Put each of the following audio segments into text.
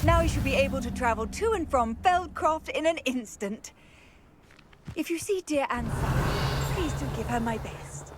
Now you should be able to travel to and from Feldcroft in an instant. If you see dear Anne Sallow, please do give her my best.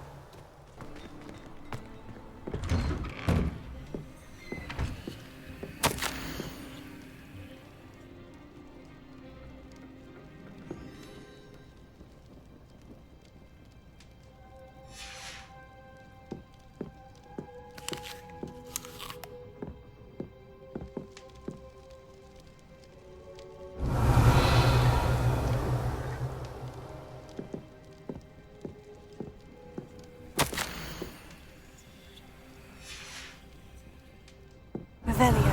Revelio.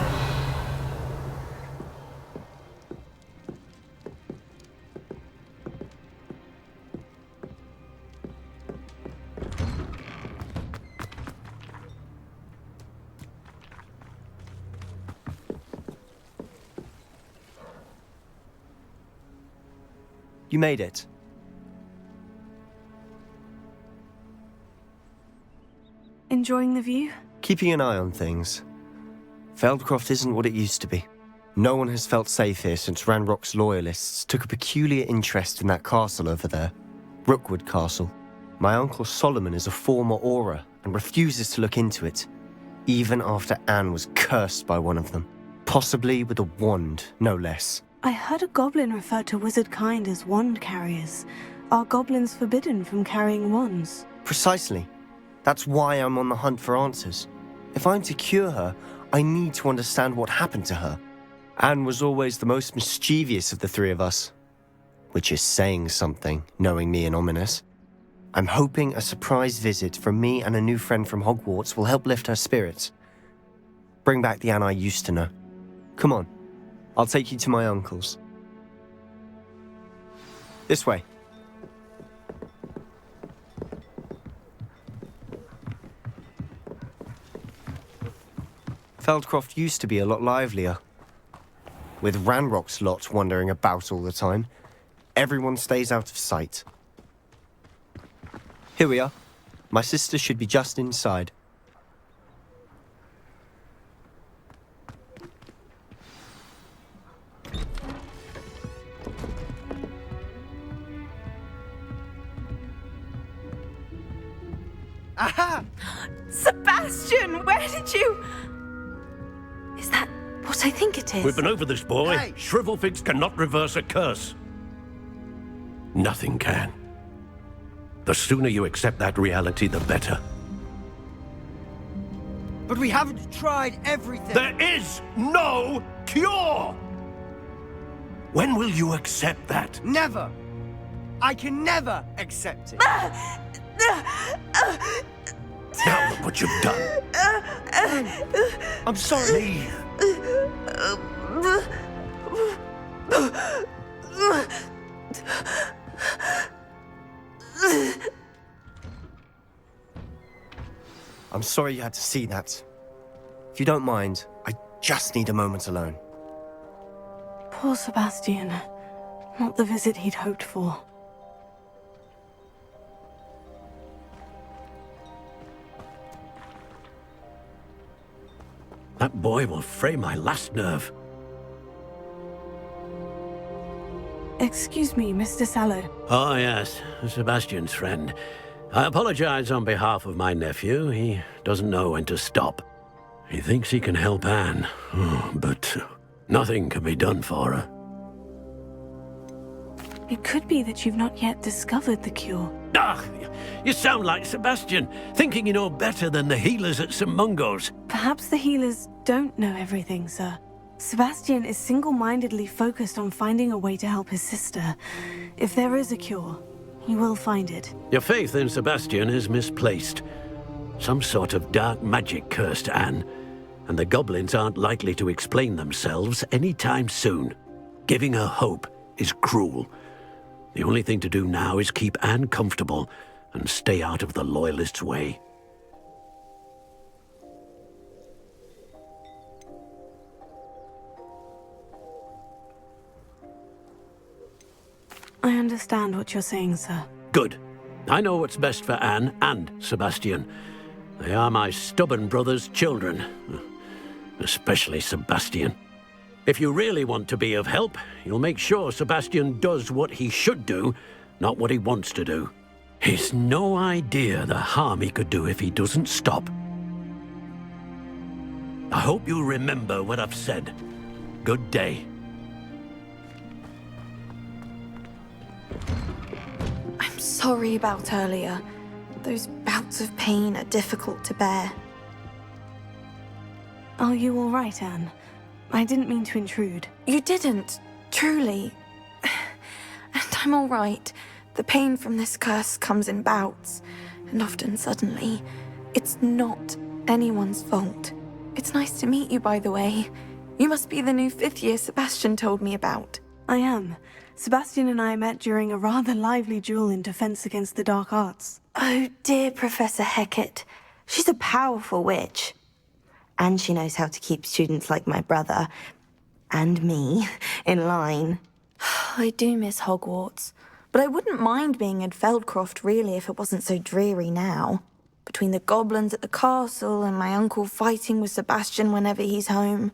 You made it. Enjoying the view? Keeping an eye on things. Feldcroft isn't what it used to be. No one has felt safe here since Ranrok's loyalists took a peculiar interest in that castle over there, Rookwood Castle. My uncle Solomon is a former Auror and refuses to look into it, even after Anne was cursed by one of them, possibly with a wand, no less. I heard a goblin refer to wizard kind as wand carriers. Are goblins forbidden from carrying wands? Precisely. That's why I'm on the hunt for answers. If I'm to cure her, I need to understand what happened to her. Anne was always the most mischievous of the three of us, which is saying something, knowing me and Ominis. I'm hoping a surprise visit from me and a new friend from Hogwarts will help lift her spirits. Bring back the Anne I used to know. Come on, I'll take you to my uncle's. This way. Feldcroft used to be a lot livelier. With Ranrok's lot wandering about all the time, everyone stays out of sight. Here we are. My sister should be just inside. Aha! Sebastian, where did you... Is that what I think it is? We've been over this, boy. Hey. Shrivelfigs cannot reverse a curse. Nothing can. The sooner you accept that reality, the better. But we haven't tried everything. There is no cure! When will you accept that? Never. I can never accept it. Now look what you've done. I'm sorry. Leave. I'm sorry you had to see that. If you don't mind, I just need a moment alone. Poor Sebastian. Not the visit he'd hoped for. That boy will fray my last nerve. Excuse me, Mr. Sallow. Oh, yes, Sebastian's friend. I apologize on behalf of my nephew. He doesn't know when to stop. He thinks he can help Anne, but nothing can be done for her. It could be that you've not yet discovered the cure. Ah, you sound like Sebastian, thinking you know better than the healers at St. Mungo's. Perhaps the healers don't know everything, sir. Sebastian is single-mindedly focused on finding a way to help his sister. If there is a cure, he will find it. Your faith in Sebastian is misplaced. Some sort of dark magic cursed Anne, and the goblins aren't likely to explain themselves anytime soon. Giving her hope is cruel. The only thing to do now is keep Anne comfortable and stay out of the Loyalists' way. I understand what you're saying, sir. Good. I know what's best for Anne and Sebastian. They are my stubborn brother's children. Especially Sebastian. If you really want to be of help, you'll make sure Sebastian does what he should do, not what he wants to do. He's no idea the harm he could do if he doesn't stop. I hope you remember what I've said. Good day. I'm sorry about earlier. Those bouts of pain are difficult to bear. Are you all right, Anne? I didn't mean to intrude. You didn't, truly. And I'm all right. The pain from this curse comes in bouts, and often suddenly. It's not anyone's fault. It's nice to meet you, by the way. You must be the new 5th year Sebastian told me about. I am. Sebastian and I met during a rather lively duel in defense against the dark arts. Oh, dear Professor Hecat. She's a powerful witch. And she knows how to keep students like my brother, and me, in line. I do miss Hogwarts, but I wouldn't mind being in Feldcroft, really, if it wasn't so dreary now. Between the goblins at the castle and my uncle fighting with Sebastian whenever he's home,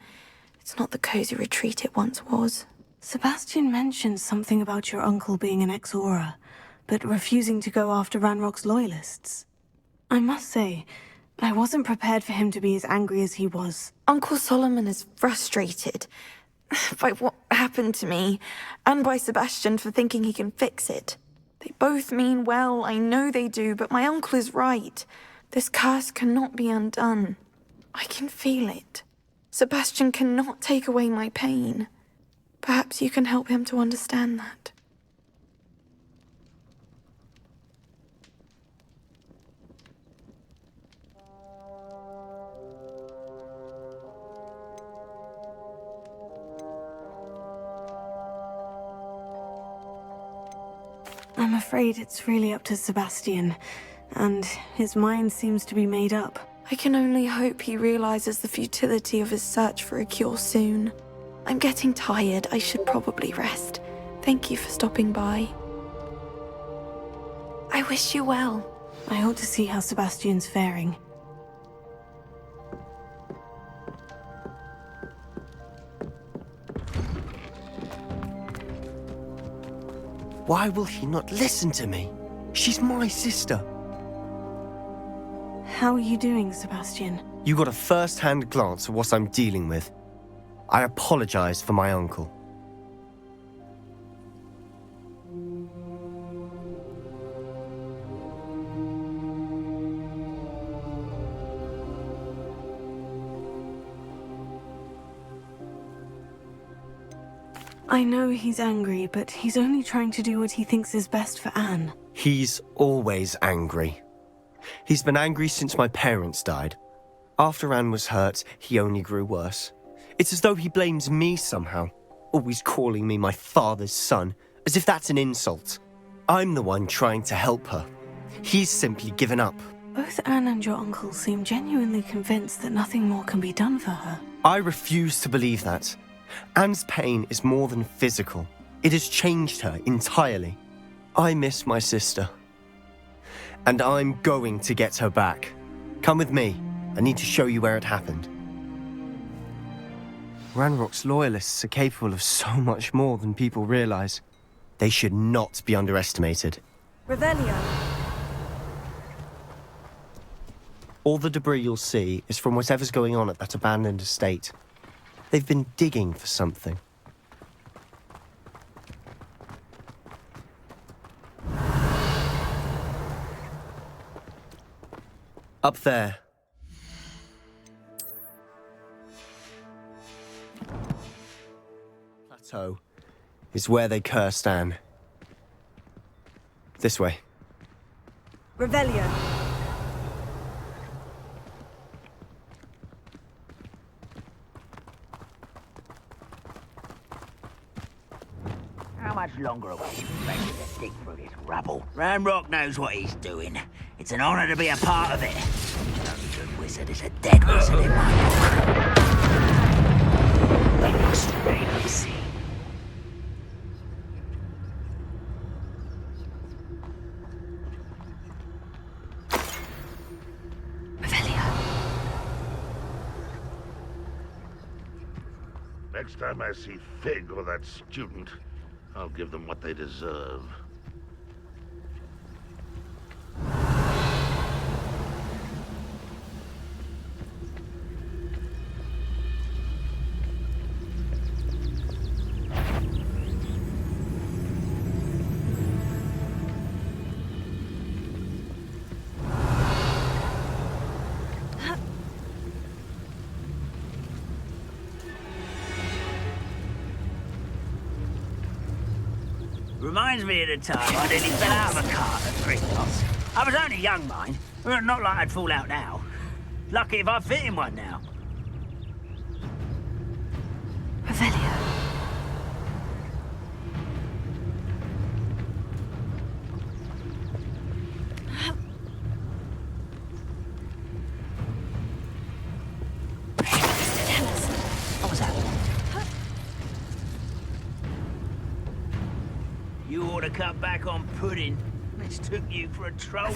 it's not the cozy retreat it once was. Sebastian mentioned something about your uncle being an ex-Auror, but refusing to go after Ranrok's loyalists. I must say, I wasn't prepared for him to be as angry as he was. Uncle Solomon is frustrated by what happened to me, and by Sebastian for thinking he can fix it. They both mean well, I know they do, but my uncle is right. This curse cannot be undone. I can feel it. Sebastian cannot take away my pain. Perhaps you can help him to understand that. I'm afraid it's really up to Sebastian, and his mind seems to be made up. I can only hope he realizes the futility of his search for a cure soon. I'm getting tired. I should probably rest. Thank you for stopping by. I wish you well. I ought to see how Sebastian's faring. Why will he not listen to me? She's my sister. How are you doing, Sebastian? You got a first-hand glance at what I'm dealing with. I apologize for my uncle. I know he's angry, but he's only trying to do what he thinks is best for Anne. He's always angry. He's been angry since my parents died. After Anne was hurt, he only grew worse. It's as though he blames me somehow, always calling me my father's son, as if that's an insult. I'm the one trying to help her. He's simply given up. Both Anne and your uncle seem genuinely convinced that nothing more can be done for her. I refuse to believe that. Anne's pain is more than physical. It has changed her entirely. I miss my sister. And I'm going to get her back. Come with me. I need to show you where it happened. Ranrok's loyalists are capable of so much more than people realize. They should not be underestimated. Revelio. All the debris you'll see is from whatever's going on at that abandoned estate. They've been digging for something. Up there. Plateau is where they cursed Anne. This way. Revelio. How much longer are we expected to dig through this rubble? Ranrok knows what he's doing. It's an honor to be a part of it. The only good wizard is a dead wizard in my book. Legacy. Next time I see Fig or that student, I'll give them what they deserve. Reminds me of the time I nearly fell out of a cart at Gringotts. I was only young, mind. Not like I'd fall out now. Lucky if I fit in one now. Revelio. What was that? You ought to cut back on pudding. Mistook you for a troll.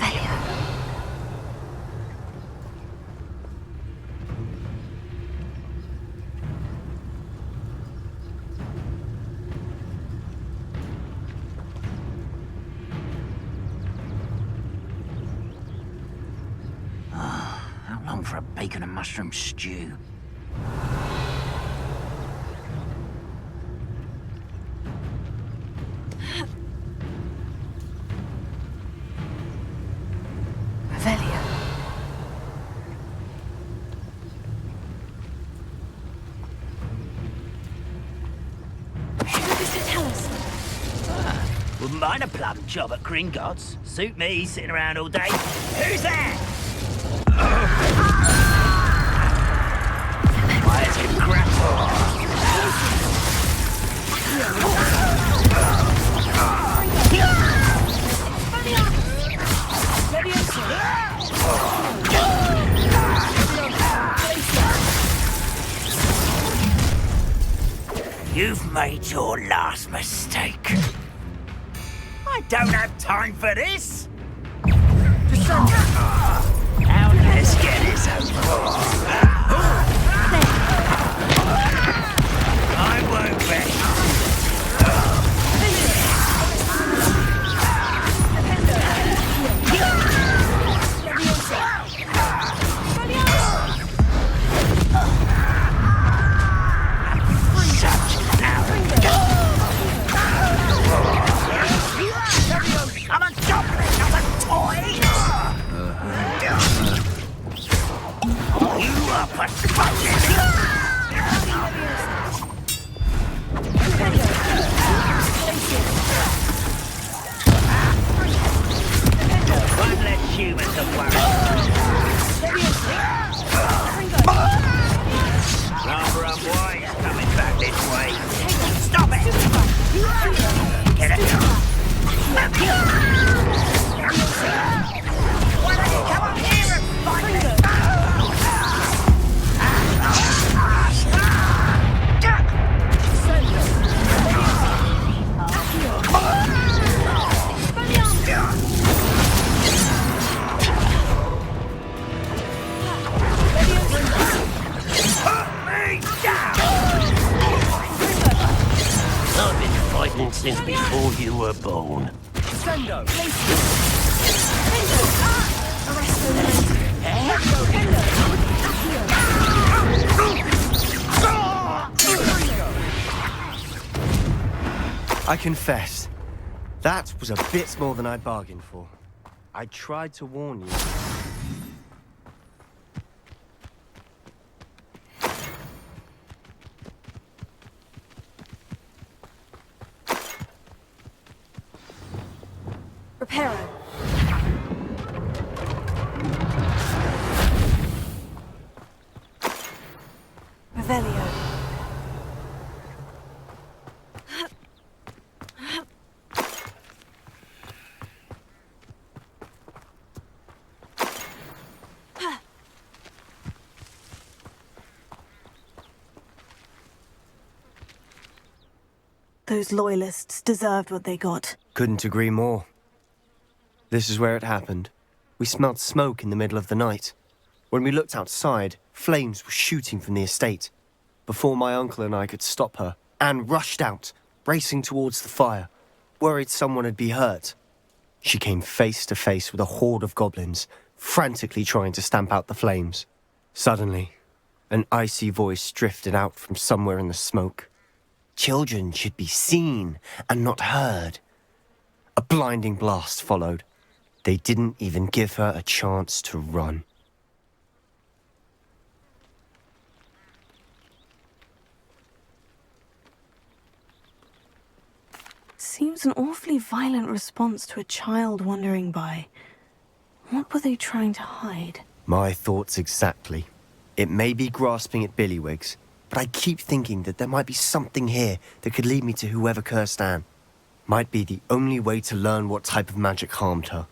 How long for a bacon and mushroom stew? Revelio. What does it tell us? Wouldn't mind a plum job at Gringotts. Suit me, sitting around all day. Who's there? Why is it grapple? You've made your last mistake. I don't have time for this. Now let's get this over. I won't bet. I'm a goblin, not a toy! You are pathetic! One less human to worry. Rather unwise coming back this way. Stop it! Get it! Why don't you come up here and fight me? I've been fighting since before you were born. Sendo! I confess, that was a bit more than I'd bargained for. I tried to warn you. Reparo. Revelio. Those loyalists deserved what they got. Couldn't agree more. This is where it happened. We smelled smoke in the middle of the night. When we looked outside, flames were shooting from the estate. before my uncle and I could stop her, Anne rushed out, racing towards the fire, worried someone had been hurt. She came face to face with a horde of goblins, frantically trying to stamp out the flames. Suddenly, an icy voice drifted out from somewhere in the smoke. Children should be seen and not heard. A blinding blast followed. They didn't even give her a chance to run. Seems an awfully violent response to a child wandering by. What were they trying to hide? My thoughts exactly. It may be grasping at Billywigs, but I keep thinking that there might be something here that could lead me to whoever cursed Anne. Might be the only way to learn what type of magic harmed her,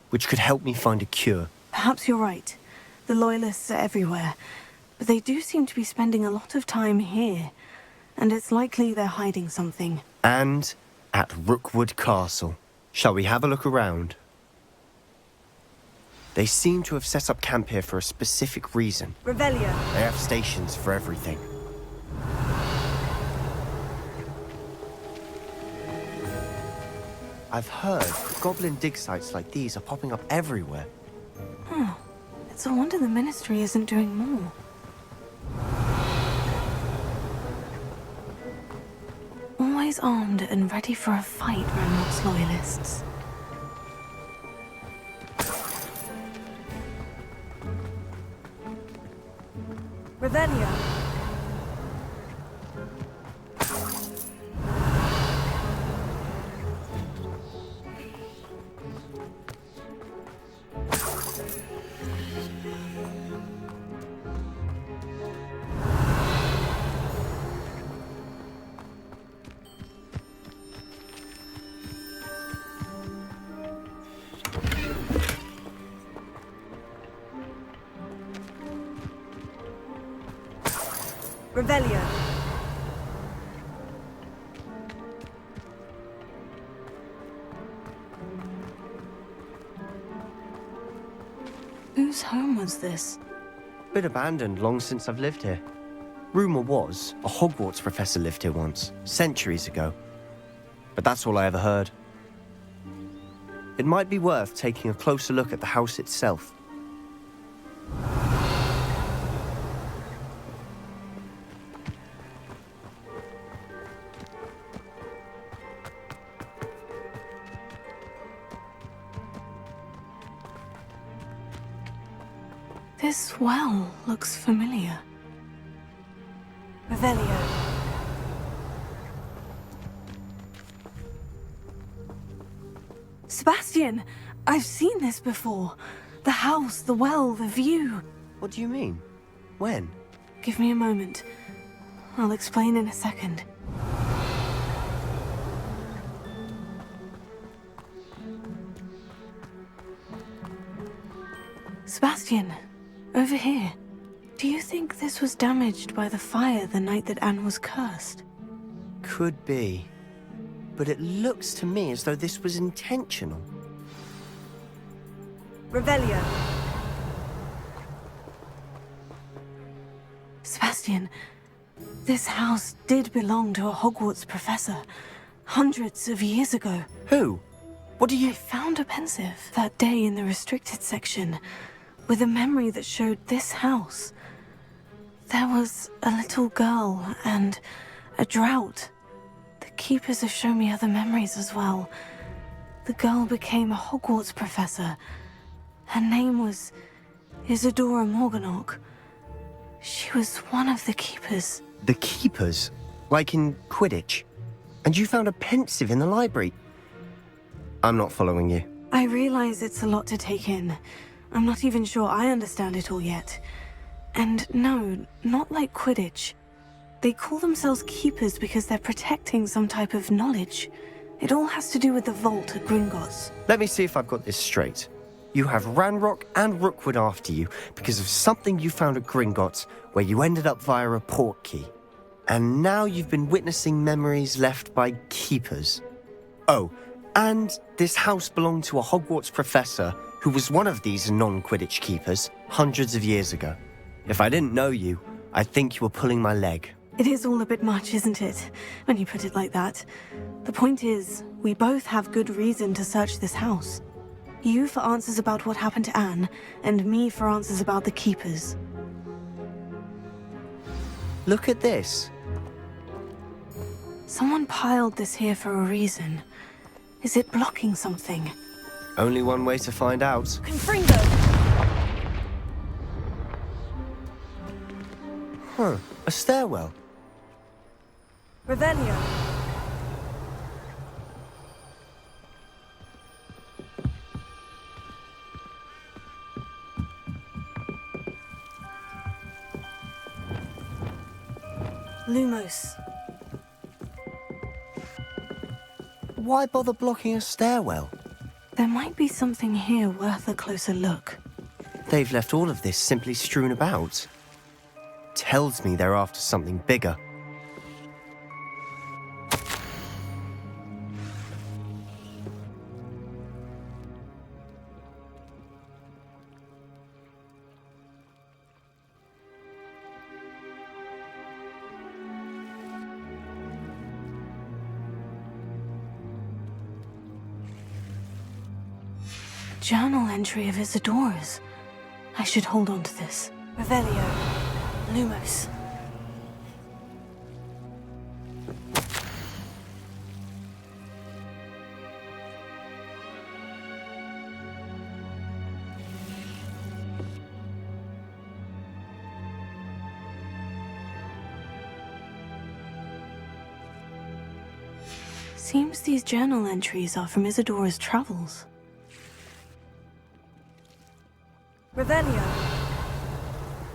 which could help me find a cure. Perhaps you're right. The Loyalists are everywhere, but they do seem to be spending a lot of time here, and it's likely they're hiding something. And at Rookwood Castle. Shall we have a look around? They seem to have set up camp here for a specific reason. Revelio. They have stations for everything. I've heard goblin dig sites like these are popping up everywhere. It's a wonder the Ministry isn't doing more. Always armed and ready for a fight, Ranrok's Loyalists. Revelio. Revelio. Whose home was this? Been abandoned long since I've lived here. Rumour was a Hogwarts professor lived here once, centuries ago. But that's all I ever heard. It might be worth taking a closer look at the house itself. This well looks familiar. Revelio. Sebastian! I've seen this before. The house, the well, the view. What do you mean? When? Give me a moment. I'll explain in a second. Sebastian, over here. Do you think this was damaged by the fire the night that Anne was cursed? Could be. But it looks to me as though this was intentional. Revelio. Sebastian, this house did belong to a Hogwarts professor, hundreds of years ago. Who? What do I you... found a pensive that day in the restricted section, with a memory that showed this house. There was a little girl and a drought. The keepers have shown me other memories as well. The girl became a Hogwarts professor. Her name was Isadora Morganach. She was one of the keepers. The keepers? Like in Quidditch? And you found a pensive in the library? I'm not following you. I realize it's a lot to take in. I'm not even sure I understand it all yet. And no, not like Quidditch. They call themselves keepers because they're protecting some type of knowledge. It all has to do with the vault at Gringotts. Let me see if I've got this straight. You have Ranrok and Rookwood after you because of something you found at Gringotts where you ended up via a port key. And now you've been witnessing memories left by keepers. Oh, and this house belonged to a Hogwarts professor who was one of these non-Quidditch keepers hundreds of years ago. If I didn't know you, I'd think you were pulling my leg. It is all a bit much, isn't it? When you put it like that. The point is, we both have good reason to search this house. You for answers about what happened to Anne, and me for answers about the Keepers. Look at this. Someone piled this here for a reason. Is it blocking something? Only one way to find out. Confringo! Huh, a stairwell. Revelio. Lumos. Why bother blocking a stairwell? There might be something here worth a closer look. They've left all of this simply strewn about. Tells me they're after something bigger. Journal entry of Isadora's. I should hold on to this. Revelio. Lumos. Seems these journal entries are from Isadora's travels. Revelio.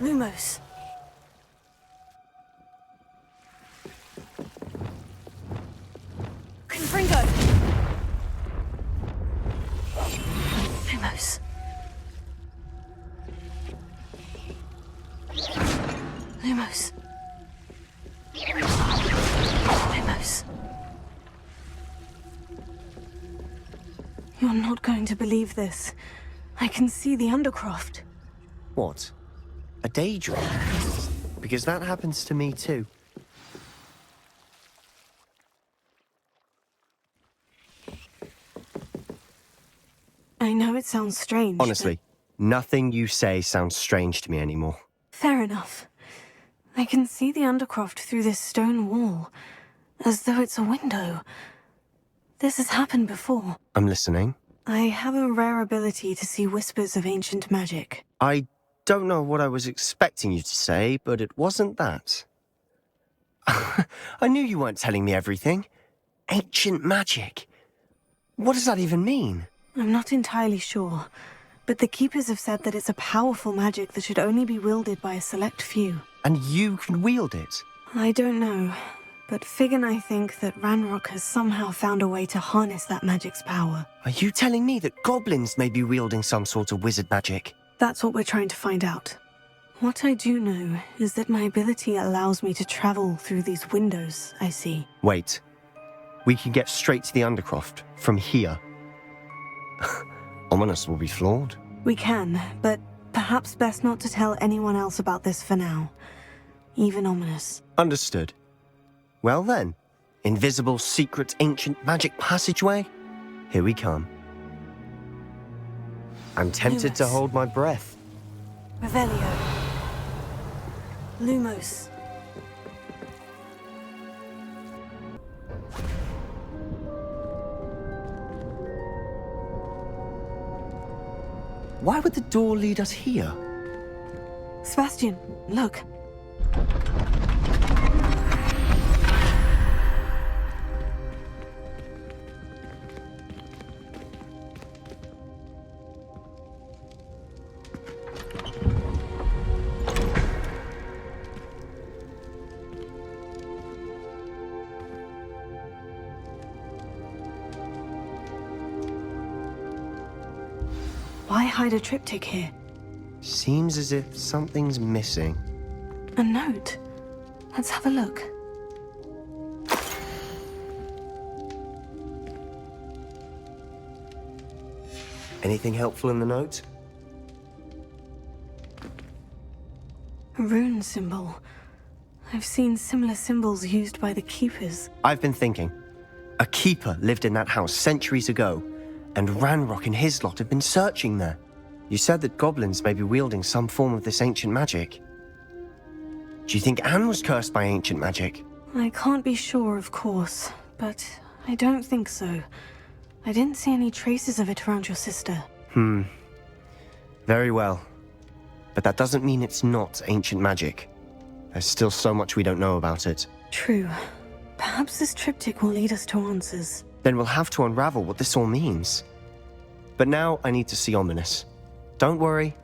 Lumos. Confringo. Lumos. Lumos. Lumos. You're not going to believe this. I can see the Undercroft. What? A daydream? Because that happens to me too. I know it sounds strange. Honestly, nothing you say sounds strange to me anymore. Fair enough. I can see the Undercroft through this stone wall, as though it's a window. This has happened before. I'm listening. I have a rare ability to see whispers of ancient magic. I don't know what I was expecting you to say, but it wasn't that. I knew you weren't telling me everything. Ancient magic. What does that even mean? I'm not entirely sure, but the Keepers have said that it's a powerful magic that should only be wielded by a select few. And you can wield it? I don't know, but Fig and I think that Ranrok has somehow found a way to harness that magic's power. Are you telling me that goblins may be wielding some sort of wizard magic? That's what we're trying to find out. What I do know is that my ability allows me to travel through these windows I see. Wait. We can get straight to the Undercroft from here. Ominis will be floored. We can, but perhaps best not to tell anyone else about this for now. Even Ominis. Understood. Well then, invisible, secret, ancient magic passageway? Here we come. I'm tempted to Lumos. hold my breath. Revelio. Lumos. Why would the door lead us here? Sebastian, look. Why hide a triptych here? Seems as if something's missing. A note. Let's have a look. Anything helpful in the note? A rune symbol. I've seen similar symbols used by the Keepers. I've been thinking. A keeper lived in that house centuries ago, and Ranrok and his lot have been searching there. You said that goblins may be wielding some form of this ancient magic. Do you think Anne was cursed by ancient magic? I can't be sure, of course, but I don't think so. I didn't see any traces of it around your sister. Very well. But that doesn't mean it's not ancient magic. There's still so much we don't know about it. True. Perhaps this triptych will lead us to answers. Then we'll have to unravel what this all means. But now I need to see Ominis. Don't worry,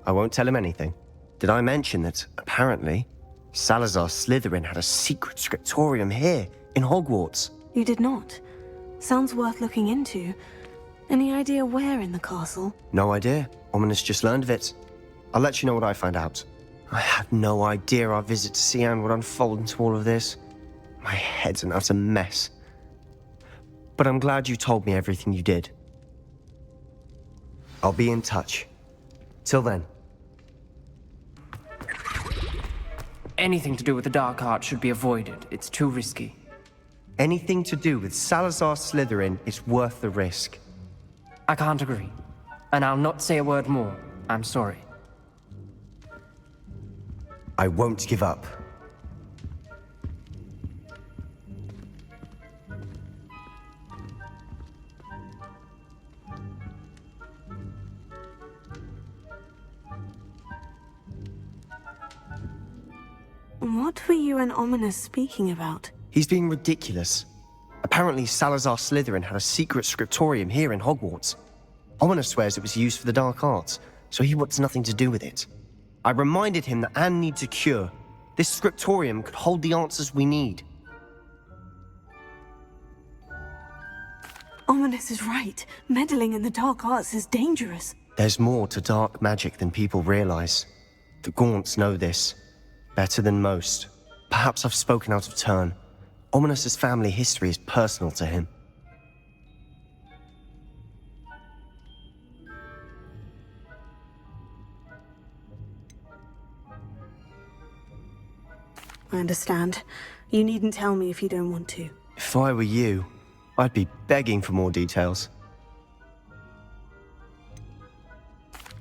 I won't tell him anything. Did I mention that, apparently, Salazar Slytherin had a secret scriptorium here, in Hogwarts? You did not. Sounds worth looking into. Any idea where in the castle? No idea. Ominis just learned of it. I'll let you know what I find out. I had no idea our visit to see Anne would unfold into all of this. My head's an utter mess. But I'm glad you told me everything you did. I'll be in touch. Till then. Anything to do with the dark arts should be avoided. It's too risky. Anything to do with Salazar Slytherin is worth the risk. I can't agree. And I'll not say a word more. I'm sorry. I won't give up. What were you and Ominis speaking about? He's being ridiculous. Apparently, Salazar Slytherin had a secret scriptorium here in Hogwarts. Ominis swears it was used for the dark arts, so he wants nothing to do with it. I reminded him that Anne needs a cure. This scriptorium could hold the answers we need. Ominis is right. Meddling in the dark arts is dangerous. There's more to dark magic than people realize. The Gaunts know this. Better than most. Perhaps I've spoken out of turn. Ominis' family history is personal to him. I understand. You needn't tell me if you don't want to. If I were you, I'd be begging for more details.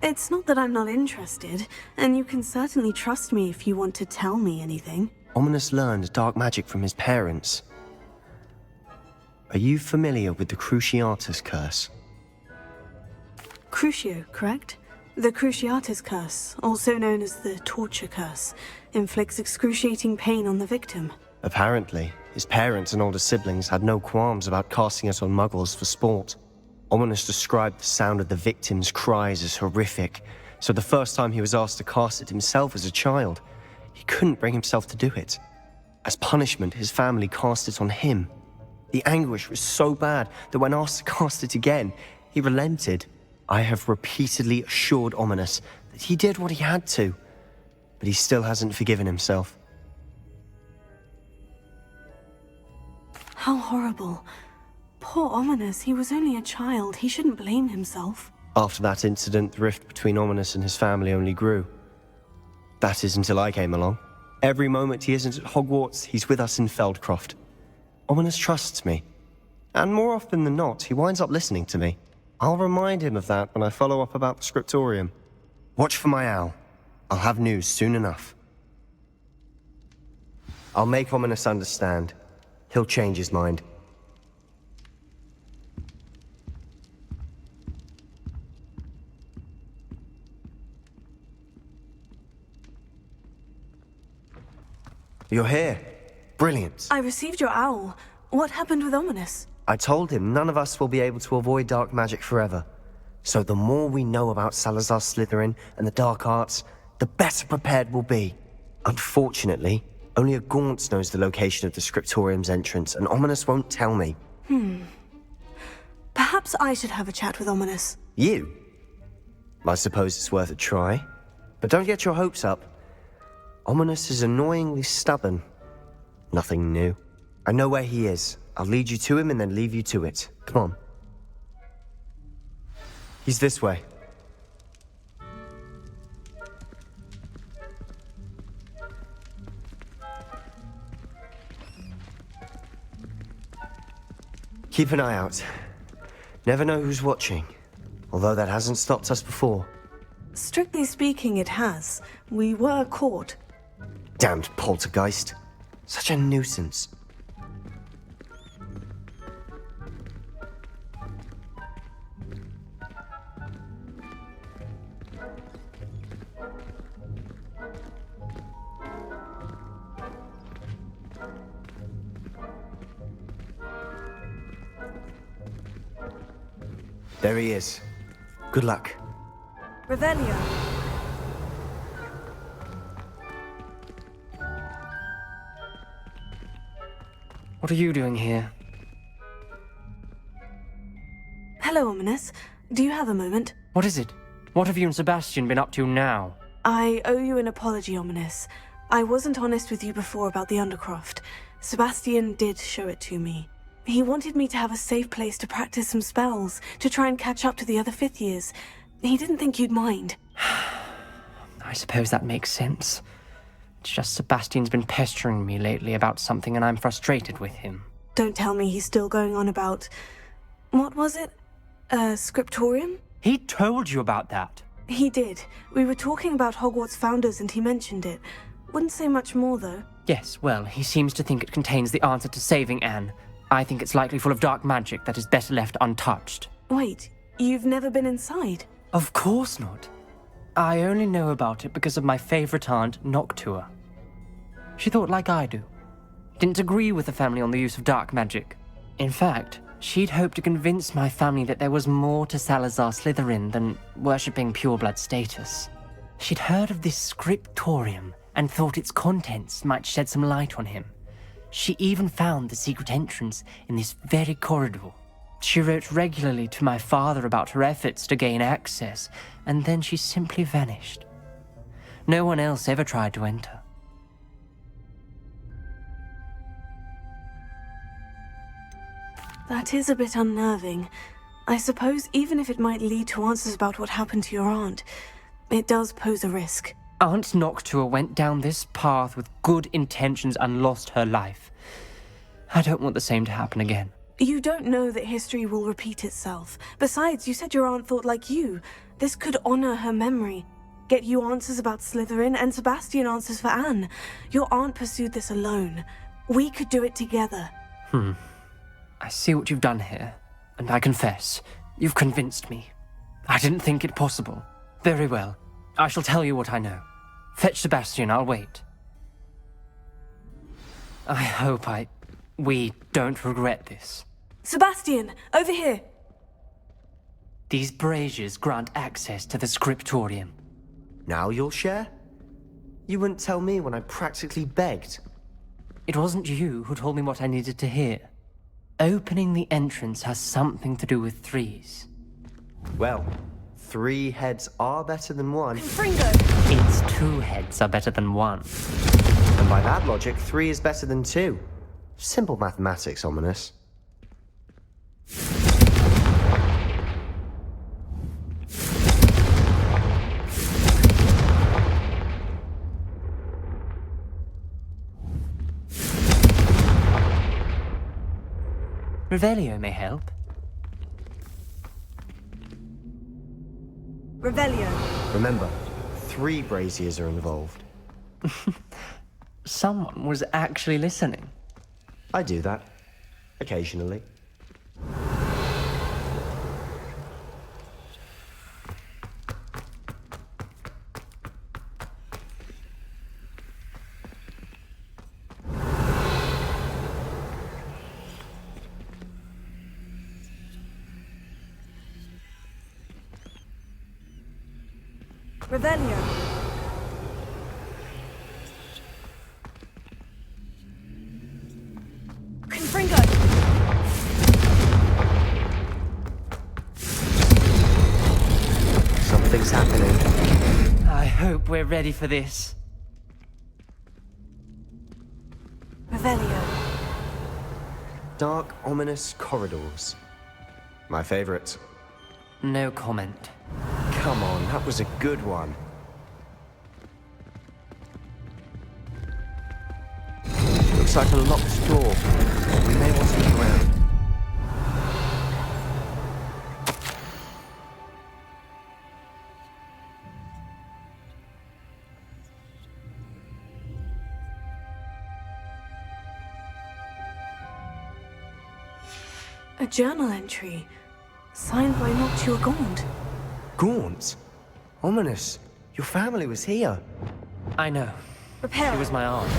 It's not that I'm not interested, and you can certainly trust me if you want to tell me anything. Ominis learned dark magic from his parents. Are you familiar with the Cruciatus curse? Crucio, correct? The Cruciatus curse, also known as the torture curse, inflicts excruciating pain on the victim. Apparently, his parents and older siblings had no qualms about casting it on muggles for sport. Ominis described the sound of the victim's cries as horrific, so the first time he was asked to cast it himself as a child, he couldn't bring himself to do it. As punishment, his family cast it on him. The anguish was so bad that when asked to cast it again, he relented. I have repeatedly assured Ominis that he did what he had to, but he still hasn't forgiven himself. How horrible. Poor Ominis, he was only a child. He shouldn't blame himself. After that incident, the rift between Ominis and his family only grew. That is until I came along. Every moment he isn't at Hogwarts, he's with us in Feldcroft. Ominis trusts me. And more often than not, he winds up listening to me. I'll remind him of that when I follow up about the scriptorium. Watch for my owl. I'll have news soon enough. I'll make Ominis understand. He'll change his mind. You're here. Brilliant. I received your owl. What happened with Ominis? I told him none of us will be able to avoid dark magic forever. So the more we know about Salazar Slytherin and the dark arts, the better prepared we'll be. Unfortunately, only a Gaunt knows the location of the scriptorium's entrance, and Ominis won't tell me. Perhaps I should have a chat with Ominis. You? I suppose it's worth a try. But don't get your hopes up. Ominis is annoyingly stubborn. Nothing new. I know where he is. I'll lead you to him and then leave you to it. Come on. He's this way. Keep an eye out. Never know who's watching. Although that hasn't stopped us before. Strictly speaking, it has. We were caught. Damned poltergeist. Such a nuisance. There he is. Good luck. Revelio. What are you doing here? Hello, Ominis. Do you have a moment? What is it? What have you and Sebastian been up to now? I owe you an apology, Ominis. I wasn't honest with you before about the Undercroft. Sebastian did show it to me. He wanted me to have a safe place to practice some spells, to try and catch up to the other fifth years. He didn't think you'd mind. I suppose that makes sense. It's just Sebastian's been pestering me lately about something and I'm frustrated with him. Don't tell me he's still going on about... What was it? Scriptorium? He told you about that? He did. We were talking about Hogwarts founders and he mentioned it. Wouldn't say much more, though. Yes, well, he seems to think it contains the answer to saving Anne. I think it's likely full of dark magic that is better left untouched. Wait, you've never been inside? Of course not. I only know about it because of my favorite aunt, Noctua. She thought like I do. Didn't agree with the family on the use of dark magic. In fact, she'd hoped to convince my family that there was more to Salazar Slytherin than worshipping pureblood status. She'd heard of this scriptorium and thought its contents might shed some light on him. She even found the secret entrance in this very corridor. She wrote regularly to my father about her efforts to gain access, and then she simply vanished. No one else ever tried to enter. That is a bit unnerving. I suppose even if it might lead to answers about what happened to your aunt, it does pose a risk. Aunt Noctua went down this path with good intentions and lost her life. I don't want the same to happen again. You don't know that history will repeat itself. Besides, you said your aunt thought like you. This could honor her memory. Get you answers about Slytherin and Sebastian answers for Anne. Your aunt pursued this alone. We could do it together. I see what you've done here, and I confess, you've convinced me. I didn't think it possible. Very well. I shall tell you what I know. Fetch Sebastian, I'll wait. I hope we don't regret this. Sebastian, over here! These braziers grant access to the scriptorium. Now you'll share? You wouldn't tell me when I practically begged. It wasn't you who told me what I needed to hear. Opening the entrance has something to do with threes. Well, 3 heads are better than 1. Fringo! Its 2 heads are better than 1. And by that logic, 3 is better than 2. Simple mathematics, Ominis. Revelio may help. Revelio. Remember, 3 braziers are involved. Someone was actually listening. I do that. Occasionally. Revelio. Confringo. Something's happening. I hope we're ready for this. Revelio. Dark, ominous corridors. My favorite. No comment. Come on, that was a good one. Looks like a locked door. We may want to look around. A journal entry, signed by Noctua Gaunt. Gaunt? Ominis, your family was here. I know. Prepare. She was my aunt.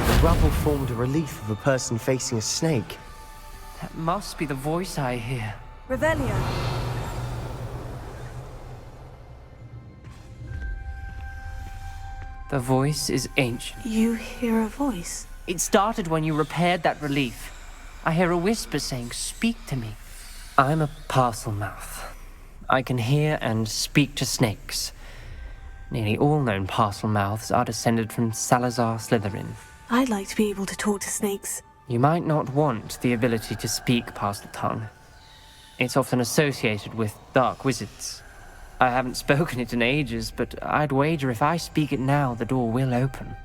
The rubble formed a relief of a person facing a snake. That must be the voice I hear. Revelio. The voice is ancient. You hear a voice? It started when you repaired that relief. I hear a whisper saying, "Speak to me." I'm a parcel mouth. I can hear and speak to snakes. Nearly all known parcel mouths are descended from Salazar Slytherin. I'd like to be able to talk to snakes. You might not want the ability to speak parcel tongue. It's often associated with dark wizards. I haven't spoken it in ages, but I'd wager if I speak it now, the door will open.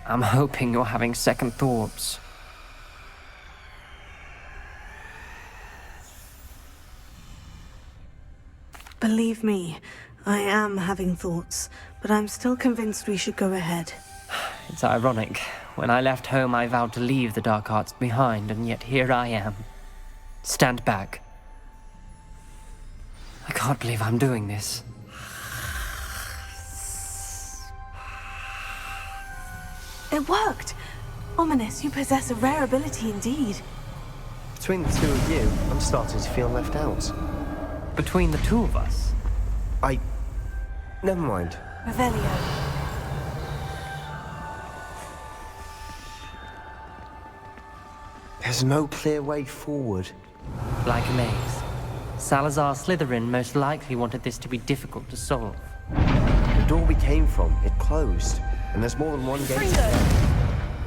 I'm hoping you're having second thoughts. Believe me, I am having thoughts, but I'm still convinced we should go ahead. It's ironic. When I left home, I vowed to leave the dark arts behind, and yet here I am. Stand back. I can't believe I'm doing this. It worked! Ominis, you possess a rare ability indeed. Between the two of you, I'm starting to feel left out. Between the two of us? Never mind. Revelio. There's no clear way forward. Like a maze. Salazar Slytherin most likely wanted this to be difficult to solve. The door we came from, it closed. And there's more than one gate.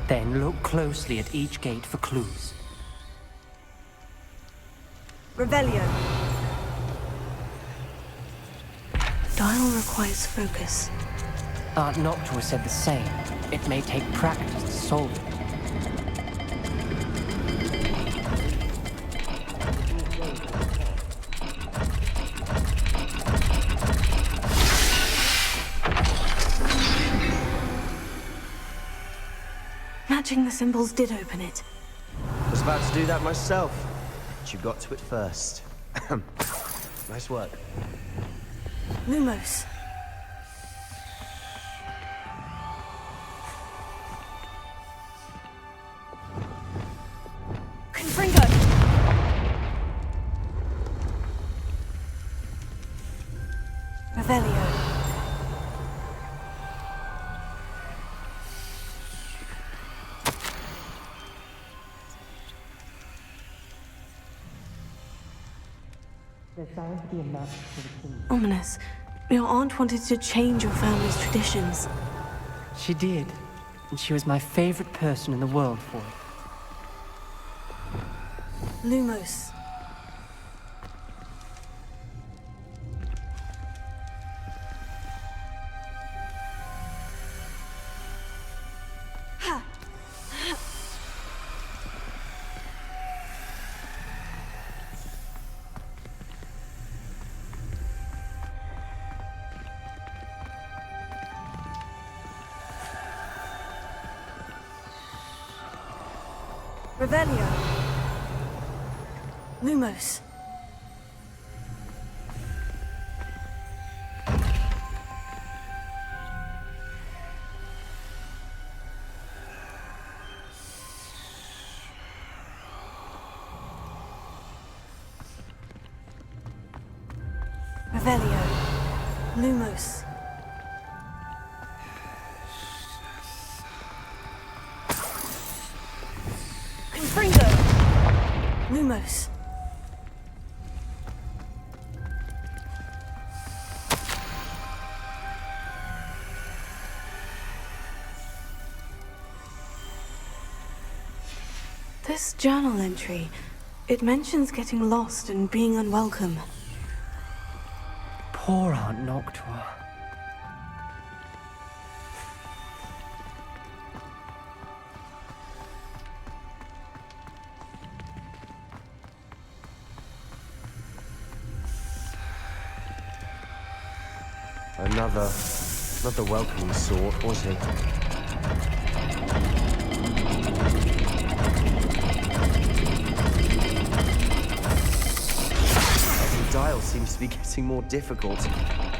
Then look closely at each gate for clues. Revelio. Dial requires focus. Aunt Noctua said the same. It may take practice to solve it. Matching the symbols did open it. I was about to do that myself, but you got to it first. Nice work. Lumos. Confringo. Revelio. Ominis, your aunt wanted to change your family's traditions. She did, and she was my favorite person in the world for it. Lumos. Revelio. Lumos. Revelio. Lumos. Confringo. Lumos. This journal entry, it mentions getting lost and being unwelcome. Poor Aunt Noctua. Another welcoming sort, was he? dial seems to be getting more difficult,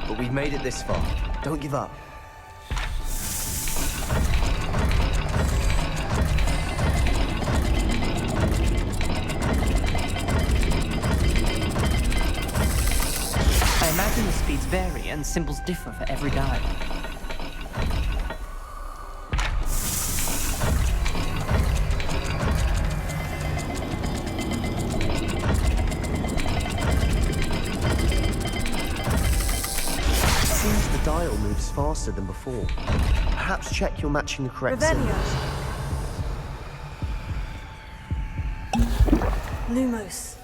but we've made it this far. Don't give up. I imagine the speeds vary and symbols differ for every dial. Dial moves faster than before. Perhaps check you're matching the correct symbols. Lumos.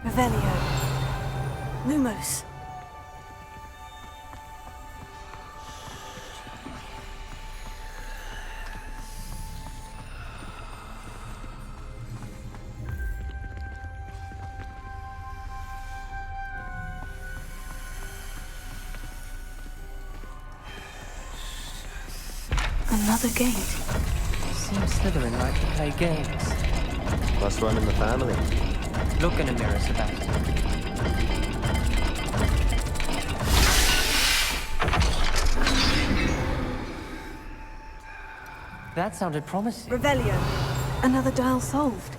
Revelio. Lumos. Another gate. Seems Slytherin like to play games. Must run in the family. Look in a mirror, Sebastian. That sounded promising. Revelio. Another dial solved.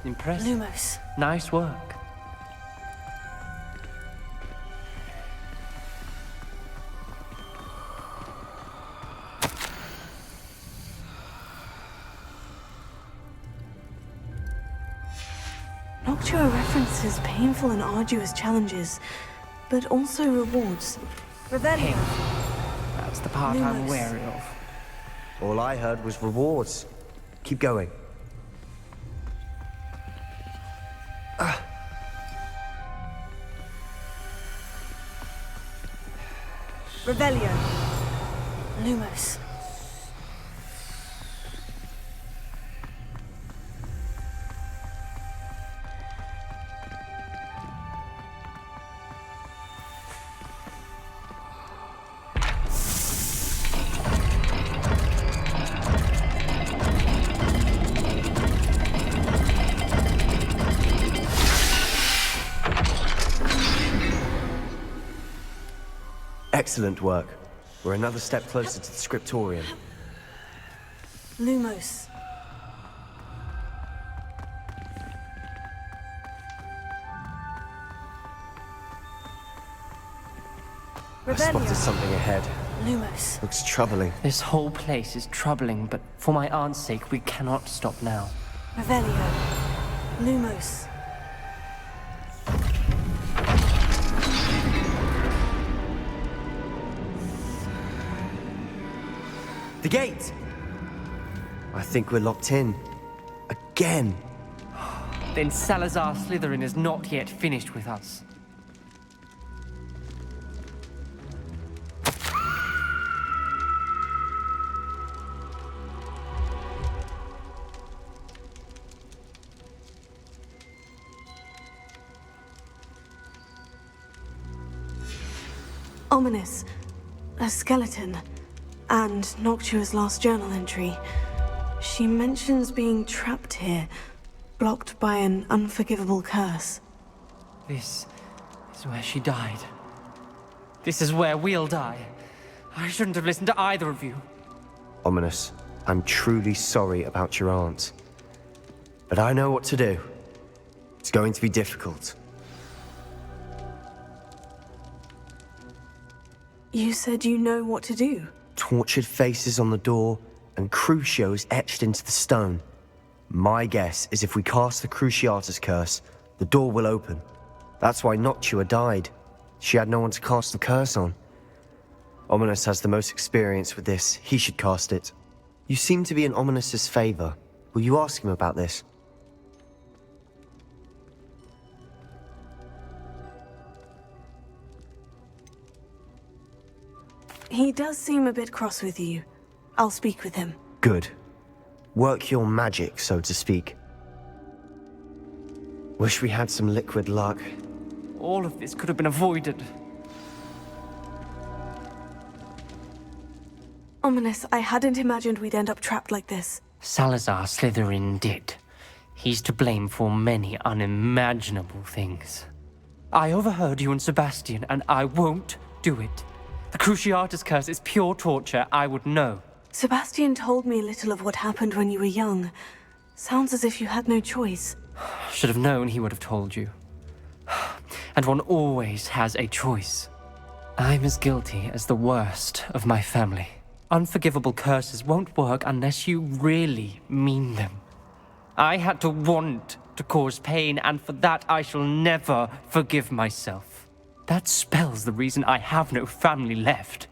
Impressive. Lumos. Nice work. Noctua references painful and arduous challenges, but also rewards. Revelio. That's the part I'm Lumos. wary of. All I heard was rewards. Keep going. Revelio. Lumos. Excellent work. We're another step closer to the scriptorium. Lumos. I spotted something ahead. Lumos. Looks troubling. This whole place is troubling, but for my aunt's sake, we cannot stop now. Revelio. Lumos. The gate! I think we're locked in. Again. Then Salazar Slytherin is not yet finished with us. Ominis. A skeleton. And Noctua's last journal entry. She mentions being trapped here, blocked by an unforgivable curse. This is where she died. This is where we'll die. I shouldn't have listened to either of you. Ominis, I'm truly sorry about your aunt. But I know what to do. It's going to be difficult. You said you know what to do. Tortured faces on the door, and Crucios etched into the stone. My guess is if we cast the Cruciatus curse, the door will open. That's why Noctua died. She had no one to cast the curse on. Ominis has the most experience with this. He should cast it. You seem to be in Ominis' favor. Will you ask him about this? He does seem a bit cross with you. I'll speak with him. Good. Work your magic, so to speak. Wish we had some liquid luck. All of this could have been avoided. Ominis, I hadn't imagined we'd end up trapped like this. Salazar Slytherin did. He's to blame for many unimaginable things. I overheard you and Sebastian, and I won't do it. The Cruciatus curse is pure torture, I would know. Sebastian told me a little of what happened when you were young. Sounds as if you had no choice. Should have known he would have told you. And one always has a choice. I'm as guilty as the worst of my family. Unforgivable curses won't work unless you really mean them. I had to want to cause pain, and for that I shall never forgive myself. That spells the reason I have no family left.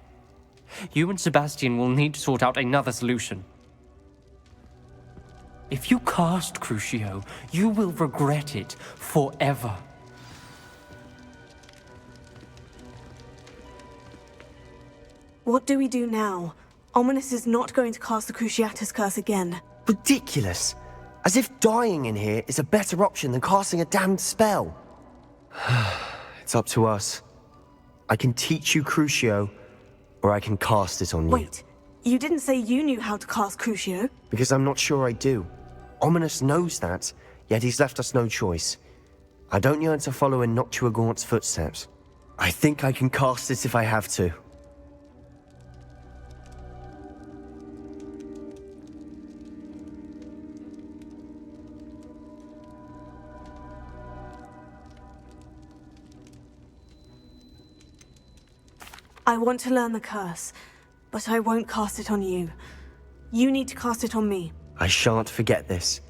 You and Sebastian will need to sort out another solution. If you cast Crucio, you will regret it forever. What do we do now? Ominis is not going to cast the Cruciatus curse again. Ridiculous. As if dying in here is a better option than casting a damned spell. It's up to us. I can teach you Crucio, or I can cast it on you. Wait, you didn't say you knew how to cast Crucio? Because I'm not sure I do. Ominis knows that, yet he's left us no choice. I don't yearn to follow in Noctua Gaunt's footsteps. I think I can cast it if I have to. I want to learn the curse, but I won't cast it on you. You need to cast it on me. I shan't forget this.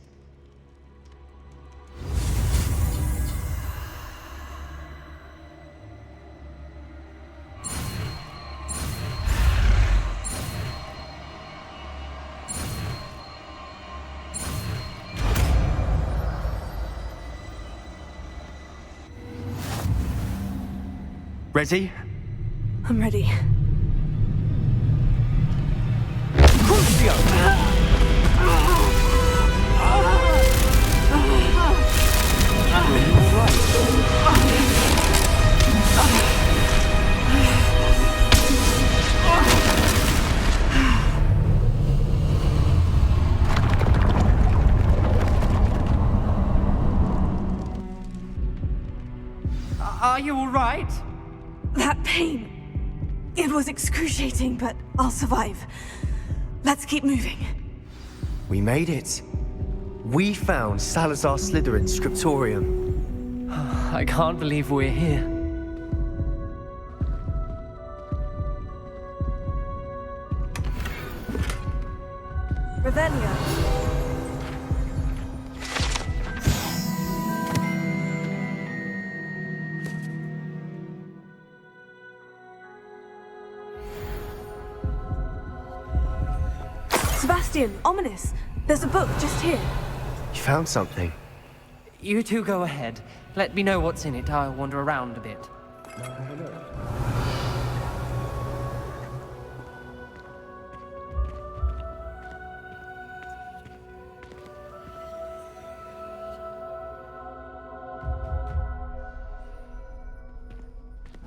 Ready? I'm ready. Are you all right? That pain. It was excruciating, but I'll survive. Let's keep moving. We made it. We found Salazar Slytherin's scriptorium. I can't believe we're here. Revelio. Sebastian, Ominis, there's a book just here. You found something. You two go ahead. Let me know what's in it. I'll wander around a bit.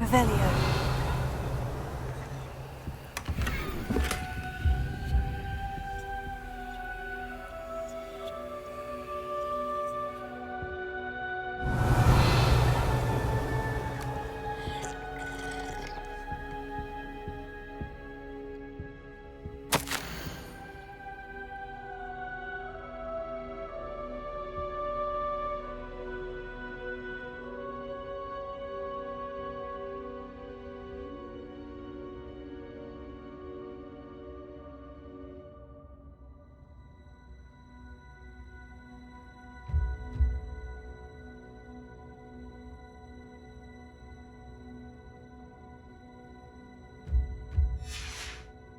Revelio.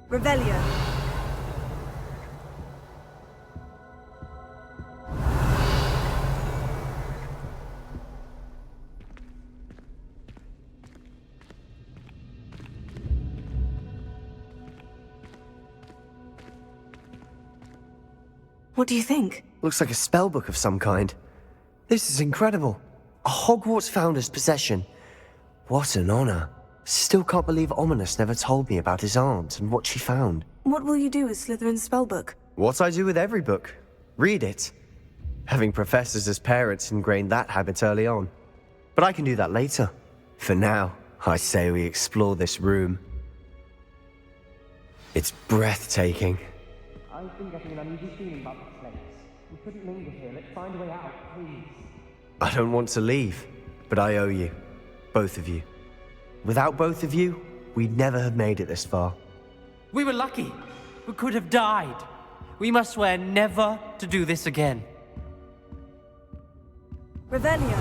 Revelio. What do you think? Looks like a spell book of some kind. This is incredible. A Hogwarts founder's possession. What an honor. Still can't believe Ominis never told me about his aunt and what she found. What will you do with Slytherin's spellbook? What I do with every book. Read it. Having professors as parents ingrained that habit early on. But I can do that later. For now, I say we explore this room. It's breathtaking. I've been getting an uneasy feeling about this place. We couldn't linger here. Let's find a way out, please. I don't want to leave, but I owe you. Both of you. Without both of you, we'd never have made it this far. We were lucky. We could have died. We must swear never to do this again. Revelio.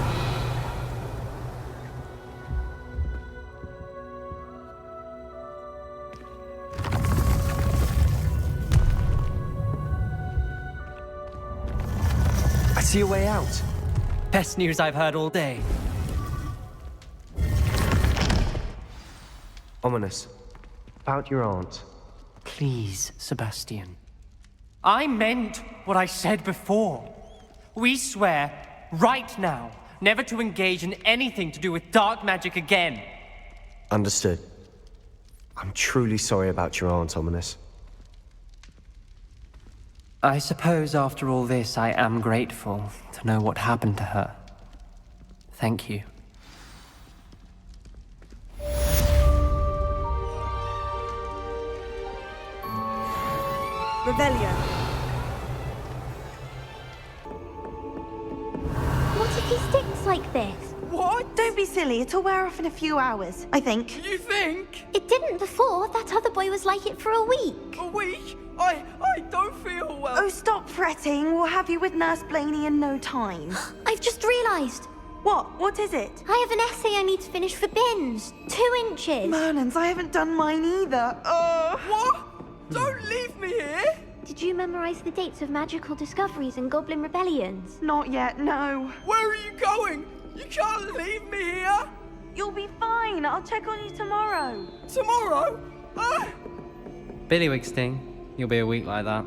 I see a way out. Best news I've heard all day. Ominis, about your aunt. Please, Sebastian. I meant what I said before. We swear, right now, never to engage in anything to do with dark magic again. Understood. I'm truly sorry about your aunt, Ominis. I suppose after all this, I am grateful to know what happened to her. Thank you. Revelio. What if he stinks like this? What? Don't be silly. It'll wear off in a few hours, I think. You think? It didn't before. That other boy was like it for a week. A week? I don't feel well. Oh, stop fretting. We'll have you with Nurse Blaney in no time. I've just realised. What? What is it? I have an essay I need to finish for bins. 2 inches. Merlins, I haven't done mine either. What? Don't leave me here! Did you memorize the dates of magical discoveries and goblin rebellions? Not yet, no. Where are you going? You can't leave me here! You'll be fine. I'll check on you tomorrow. Tomorrow? Billywig sting. You'll be a week like that.